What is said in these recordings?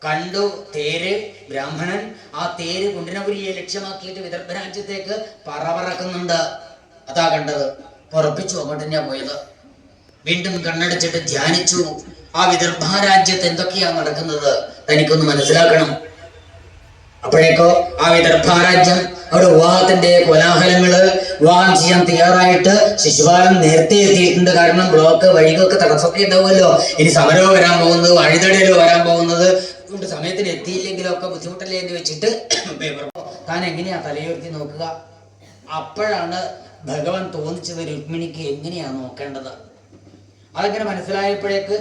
കണ്ടു തേര്. ബ്രാഹ്മണൻ ആ തേര് കുണ്ടനപുരിയെ ലക്ഷ്യമാക്കിയിട്ട് വിദർഭ രാജ്യത്തേക്ക് പറക്കുന്നുണ്ട്. അതാ കണ്ടത്. ഉറപ്പിച്ചു അങ്ങോട്ട് തന്നെയാ പോയത്. വീണ്ടും കണ്ണടച്ചിട്ട് ധ്യാനിച്ചു. ആ വിദർഭ രാജ്യത്ത് എന്തൊക്കെയാ നടക്കുന്നത് തനിക്കൊന്ന് മനസ്സിലാക്കണം. അപ്പോഴേക്കോ ആ വിദർഭ രാജ്യം അവിടെ വിവാഹത്തിന്റെ കോലാഹലങ്ങള്, വിവാഹം ചെയ്യാൻ തയ്യാറായിട്ട് ശിശുപാലൻ നേരത്തെ എത്തിയിട്ടുണ്ട്. കാരണം ബ്ലോക്ക് വഴികൊക്കെ തടസ്സമൊക്കെ ഉണ്ടാവുമല്ലോ. ഇനി സമരമോ വരാൻ പോകുന്നത്, വഴിതടയിലോ വരാൻ പോകുന്നത് കൊണ്ട് സമയത്തിന് എത്തിയില്ലെങ്കിലോ ഒക്കെ ബുദ്ധിമുട്ടല്ലേ എന്ന് വെച്ചിട്ട് താൻ എങ്ങനെയാ തലയുയർത്തി നോക്കുക. അപ്പോഴാണ് ഭഗവാൻ തോന്നിച്ചത് രുക്മിണിക്ക് എങ്ങനെയാ നോക്കേണ്ടത്. അതങ്ങനെ മനസ്സിലായപ്പോഴേക്ക്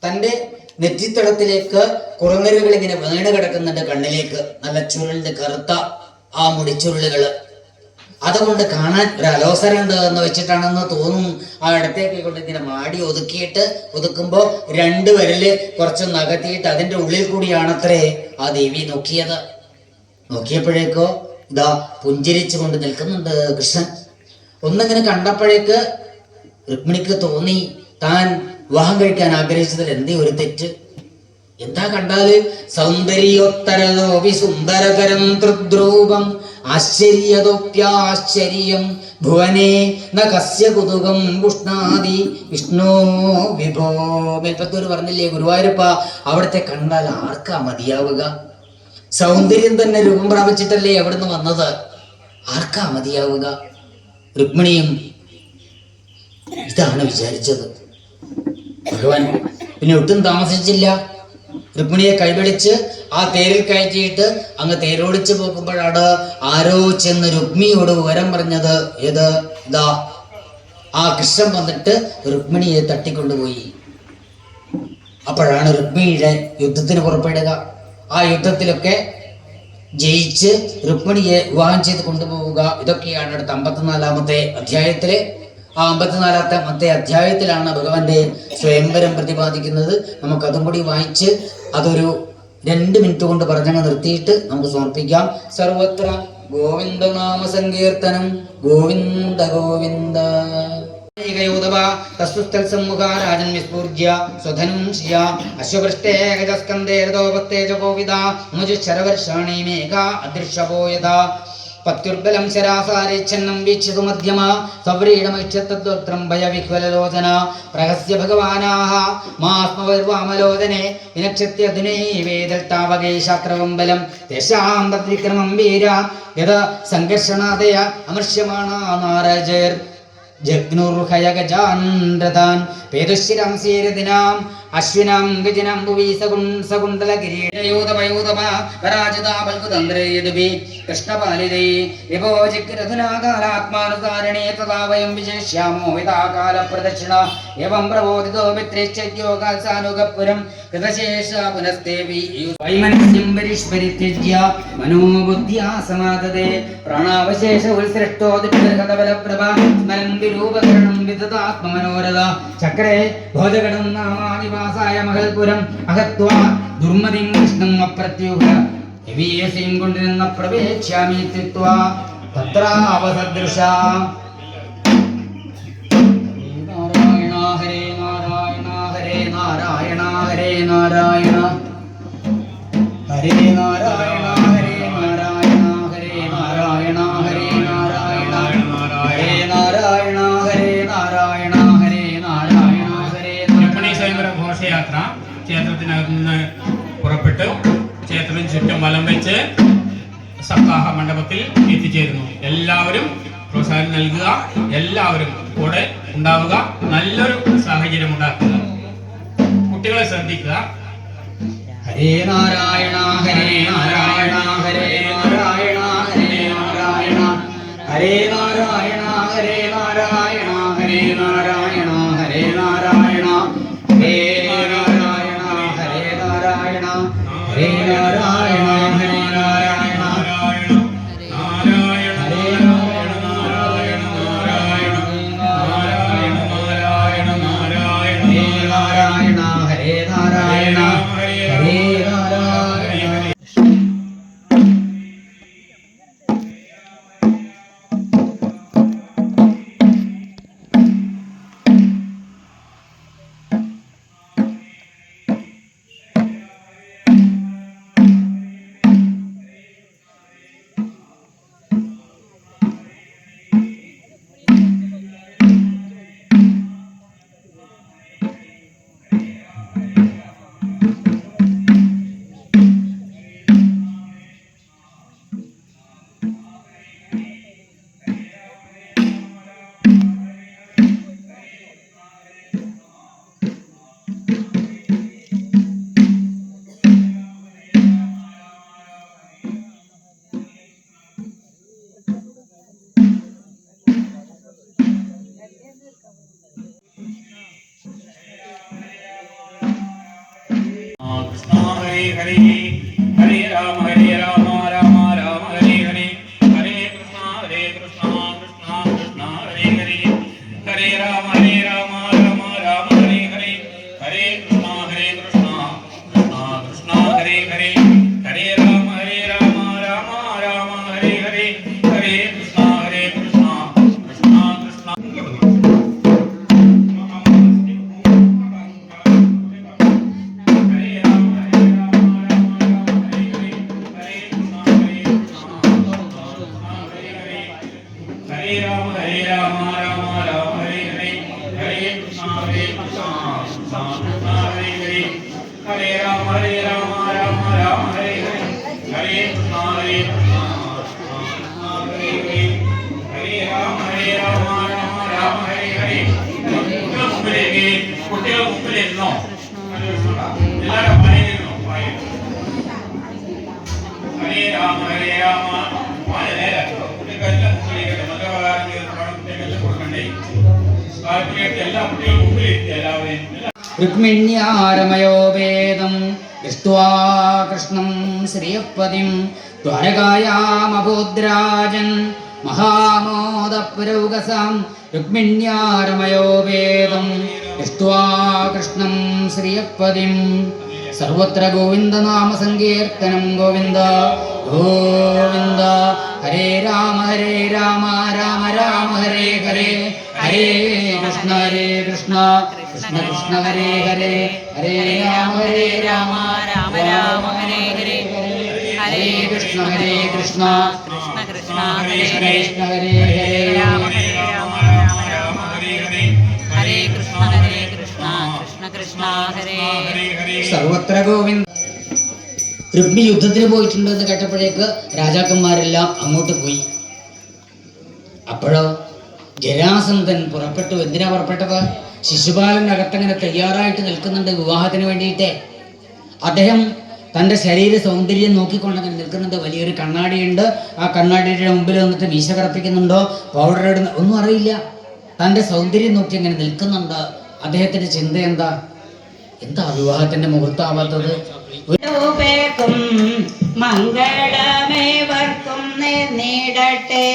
തന്റെ നെറ്റിത്തടത്തിലേക്ക് കുറങ്ങലുകൾ ഇങ്ങനെ വീണ് കിടക്കുന്നുണ്ട്. കണ്ണിലേക്ക് നല്ല ചുരുളിന്റെ കറുത്ത ആ മുടിച്ചുരുളുകള്. അതുകൊണ്ട് കാണാൻ ഒരു അലോസരമുണ്ട് എന്ന് വെച്ചിട്ടാണെന്ന് തോന്നും. ആ ഇടത്തേക്ക് കൊണ്ട് ഇങ്ങനെ മാടി ഒതുക്കുമ്പോ രണ്ട് വിരല് കുറച്ച് നകത്തിയിട്ട് അതിന്റെ ഉള്ളിൽ കൂടിയാണത്രേ ആ ദേവി നോക്കിയത്. നോക്കിയപ്പോഴേക്കോ ഇതാ പുഞ്ചിരിച്ചു കൊണ്ട് നിൽക്കുന്നുണ്ട് കൃഷ്ണൻ. ഒന്നിങ്ങനെ കണ്ടപ്പോഴേക്ക് രുക്മിണിക്ക് തോന്നി താൻ വിവാഹം കഴിക്കാൻ ആഗ്രഹിച്ചതിൽ എന്തേ ഒരു തെറ്റ്. എന്താ കണ്ടാല് സൗന്ദര്യോത്തരതോപി സുന്ദരകരം തൃദ്രൂപം ആശ്ചര്യതൊപ്യാശ്ചര്യം ഭുവനേ ന കസ്യ കുതുകം പുഷ്ണാദി വിഷ്ണു വിഭോ. മേൽപ്പത്തൂർ പറഞ്ഞില്ലേ ഗുരുവായൂരപ്പ, അവിടുത്തെ കണ്ടാൽ ആർക്കാ മതിയാവുക? സൗന്ദര്യം തന്നെ രൂപം പ്രാപിച്ചിട്ടല്ലേ എവിടുന്ന് വന്നത്, ആർക്കാ മതിയാവുക? രുക്മിണിയും ഇതാണ് വിചാരിച്ചത്. ഭഗവാൻ പിന്നെ ഒട്ടും താമസിച്ചില്ല. രുക്മിണിയെ കൈപിടിച്ച് ആ തേരിൽ കയറ്റിയിട്ട് അങ്ങ് തേരോടിച്ച് പോകുമ്പോഴാണ് ആരോ ചെന്ന് രുക്മിണിയോട് വിവരം പറഞ്ഞത്. ഏത്? ഇതാ ആ കൃഷ്ണൻ വന്നിട്ട് രുക്മിണിയെ തട്ടിക്കൊണ്ടുപോയി. അപ്പോഴാണ് രുക്മിണിയുടെ യുദ്ധത്തിന് പുറപ്പെടുക. ആ യുദ്ധത്തിലൊക്കെ ജയിച്ച് രുക്മിണിയെ വിവാഹം ചെയ്ത് കൊണ്ടുപോവുക. ഇതൊക്കെയാണ് അടുത്ത 54-ാമത്തെ അധ്യായത്തിലെ. ആ 54-ാമത്തെ അധ്യായത്തിലാണ് ഭഗവാന്റെ സ്വയംവരം പ്രതിപാദിക്കുന്നത്. നമുക്കതും കൂടി വായിച്ച് അതൊരു 2 മിനിറ്റ് കൊണ്ട് പറഞ്ഞങ്ങ് നിർത്തിയിട്ട് നമുക്ക് സമർപ്പിക്കാം. സർവത്ര ഗോവിന്ദനാമ സങ്കീർത്തനം. ഗോവിന്ദ ഗോവിന്ദ. രാജൻ വിസ്ഫൂർജ്യ സ്വധനും ശ്രിയ അശ്വപൃഷ്ടേ ഗജസ്കന്ധേ രഥോപത്തേജ കോവിദ മുജുശരവർഷാണി മേഘ അദൃശ്യപോയത പത്യുർബലം ശരാസാരിച്ഛന്നം വീക്ഷ്യതു മധ്യമ സവ്രീഡമൈക്ഷത്തദ്വക്ത്രം ഭയവിഹ്വലലോചന പ്രഹസ്യ ഭഗവാനാഹ മാസ്മവർവാമലോചനെ വിനക്ഷത്യധുനൈവേദൽത്താവകേ ശാക്രവംബലം തേഷാം തദ്വിക്രമം വീര യഥ സംഘർഷണാദയ അമർഷ്യമാണാ നാരജേർ ജഗ്നുർഹയഗജാൻരതാൻ പേതുശിരം സീരദിനാം അശ്വിനാം ഗജനാം ഭുവി സകുണ്ടല കിരീടയൂതപയൂതപരാജിതാപൽകുതന്ത്രേയദുഭി കൃഷ്ണപാലിതൈ വിഭോജിഗ്രധുനാകാലാത്മാനുസാരണേ തഥാ വയം വിശേഷ്യാമോ യഥാകാല പ്രദക്ഷിണ എവം പ്രബോധിതോ മിത്രേശ്ചര്യോഗാൽസാനുഗപുരം കൃതശേഷ പുനസ്തേവി വൈമനസ്യം പരിഷ്പരിത്യജ്യ മനോബുദ്ധ്യാ സമാദദേ പ്രാണാവശേഷ ഉത്സൃഷ്ടോ ദിഗ്ബലപ്രഭ സ്മരൻ വിരൂപകരണം വിദതാത്മമനോരഥ ചക്രേ ഭോജഗണം നാമാനിവാസായ മഹൽപുരം അഹത്വാ ദുർമതിം കൃഷ്ണം അപ്രത്യുഹ യവീയസീം കൊണ്ടിരുന്ന പ്രവേക്ഷ്യാമി ത്വിത്വാ തത്രാവസദൃശ. നാരായണ ഹരേ നാരായണ ഹരേ നാരായണ ഹരേ നാരായണ ഹരേ നാരായണ ഹരേ നാരായണ ഹരേ നാരായണ ഹരേ നാരായണ ഹരേ നാരായണ ഹരേ നാരായണ ഹരേ നാരായണ ഹരേ. രുക്മിണി സ്വയംവര ഘോഷയാത്ര ക്ഷേത്രത്തിനകത്ത് നിന്ന് പുറപ്പെട്ട് ക്ഷേത്രം ചുറ്റും വലം വെച്ച് സപ്താഹ മണ്ഡപത്തിൽ എത്തിച്ചേരുന്നു. എല്ലാവരും പ്രോത്സാഹനം നൽകുക, എല്ലാവരും കൂടെ ഉണ്ടാവുക, നല്ലൊരു സാഹചര്യം ഉണ്ടാക്കുക, കുട്ടികളെ ശ്രദ്ധിക്കുക. ഹരേ നാരായണ ഹരേ നാരായണ ഹരേ നാരായണ ഹരേ നാരായണ ഹരേ നാരായണ ഹരേ നാരായണ ഹരേ നാരായണ ഹരേ നാരായണ ഹരേ നാരായണ ഹരേ നാരായണ ഹരേ നാരായണ ഹരേ നാരായണ ഹരേ ഹരേ ഹരേ രാമ രാമ രാമ ഹരേ ഹരേ ഹരേ കൃഷ്ണ കൃഷ്ണ കൃഷ്ണ ഹരേ ഹരേ ഹരേ രാമ രാമ രാമ ഹരേ ഹരേ ഹരേ കൃഷ്ണ കൃഷ്ണ കൃഷ്ണ ഹരേ ഹരേ ഹരേ രാമ രാമ രാമ ഹരേ ഹരേ ഹരേ Krishna Krishna Krishna Hare Rama Rama Rama Hare Hare Hare Krishna Krishna Krishna Hare Hare Hare Rama Rama Rama Hare Hare Hare Krishna Krishna Krishna Hare Hare Hare Rama Rama Hare Hare കുട്ടികൾ മുമ്പിലിരുന്നോ എല്ലാവരും വായിലിരുന്നോ ഹരേ രാമ വായ നേരാക്കുക കുട്ടികളെല്ലാം മുമ്പിലിരിക്കട്ടെ നല്ല പ്രകാരം കുട്ടികളെല്ലാം കൊടുക്കണ്ടേ എല്ലാ കുട്ടികളും മുമ്പിലിരിക്കുക എല്ലാവരെയും രുക്മിണ്യാരമയോ വേദം ദൃഷ്ട്വാ കൃഷ്ണം ശ്രീയപ്പതിം ദ്വാരകായാമഭൂദ്രാജൻ മഹാമോദപുരൗകസാം രുക്മിണ്യാരമയോ വേദം ദൃഷ്ട്വാ കൃഷ്ണം ശ്രീയപ്പതിം സർവത്ര ഗോവിന്ദനാമ സങ്കീർത്തനം ഗോവിന്ദ ഗോവിന്ദ ഹരേ രാമ രാമ രാമ ഹരേ ഹരേ ഹരേ കൃഷ്ണ കൃഷ്ണ കൃഷ്ണ ഹരേ ഹരേ ഹരേ രാമ രാമ രാമ ഹരേ ഹരേ ഹരേ കൃഷ്ണ കൃഷ്ണ കൃഷ്ണ ഹരേ ഹരേ ഹരേ രാമ രാമ ഹരേ കൃഷ്ണ കൃഷ്ണ കൃഷ്ണ ഹരേ സർവത്ര ഗോവിന്ദ. രുക്മി യുദ്ധത്തിന് പോയിട്ടുണ്ട് എന്ന് കേട്ടപ്പോഴേക്ക് രാജാക്കന്മാരെല്ലാം അങ്ങോട്ട് പോയി. അപ്പോഴോ ജരാസന്ധൻ പുറപ്പെട്ടു. എന്തിനാ പുറപ്പെട്ടത്? ശിശുപാലൻ അകത്തങ്ങനെ തയ്യാറായിട്ട് നിൽക്കുന്നുണ്ട് വിവാഹത്തിന് വേണ്ടിയിട്ട്. അദ്ദേഹം തൻ്റെ ശരീര സൗന്ദര്യം നോക്കിക്കൊണ്ടങ്ങനെ നിൽക്കുന്നുണ്ട്. വലിയൊരു കണ്ണാടിയുണ്ട്. ആ കണ്ണാടിയുടെ മുമ്പിൽ വന്നിട്ട് മീശ കറപ്പിക്കുന്നുണ്ടോ, പൗഡർ ഇടുന്ന ഒന്നും അറിയില്ല. തൻ്റെ സൗന്ദര്യം നോക്കി അങ്ങനെ നിൽക്കുന്നുണ്ട്. അദ്ദേഹത്തിന്റെ ചിന്ത എന്താ വിവാഹത്തിന്റെ മുഹൂർത്താവാത്തത്? മംഗളമേവർക്കും നേടട്ടെ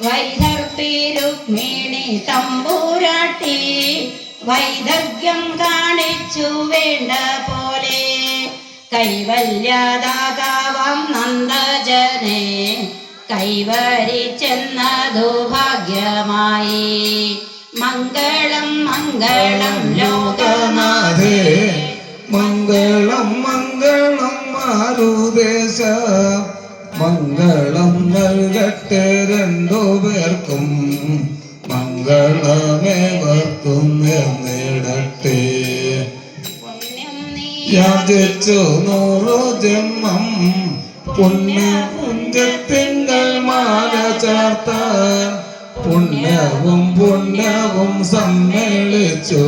വൈദർഭി രുക്മിണി തമ്പൂരാട്ടി വൈദഗ്ധ്യം കാണിച്ചു വേണ്ട പോലെ കൈവല്യദാതാവാം നന്ദജനെ കൈവരിച്ചെന്നതു ഭാഗ്യമായി. മംഗളം മംഗളം ലോകനാഥേ മംഗളം മംഗളം മാരുദേശ മംഗളം നൽകട്ടെ രണ്ടുപേർക്കും മംഗളമേവർക്കും നേടട്ടെ. യാചിച്ചു 100 ജന്മം പുണ്യപുഞ്ചത്തിങ്കൾ മാല ചേർത്ത പുണ്യവും സമ്മേളിച്ചു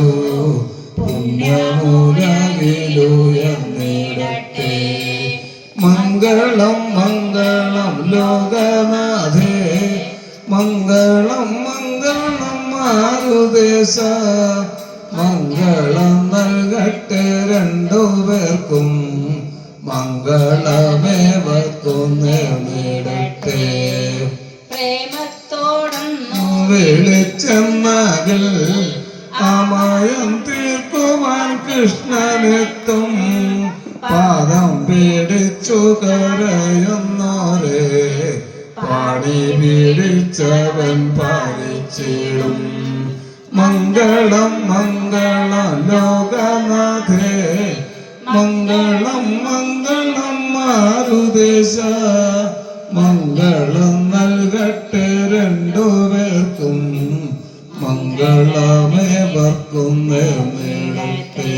പുണ്യമൂലകിലുയർന്നിടട്ടെ. മംഗളം മംഗളം ലോകനാഥേ മംഗളം മംഗളം മാരുദേശ മംഗളം നൽകട്ടെ രണ്ടുപേർക്കും മംഗളമേവർക്കും നേടട്ടെ. വിളിച്ചെന്നകിൽ അമയം തീർക്കുവാൻ കൃഷ്ണനെത്തും പാദം പിടിച്ചു കരയുന്നോരെ പാടി പിടിച്ചവൻ പാലിച്ചിടും. മംഗളം മംഗളം ലോകനാഥേ മംഗളം മംഗളം മാരുദേശ മംഗളം നൽകട്ടെ രണ്ടുപേർക്കും മംഗളമേവർക്കും നേടട്ടെ.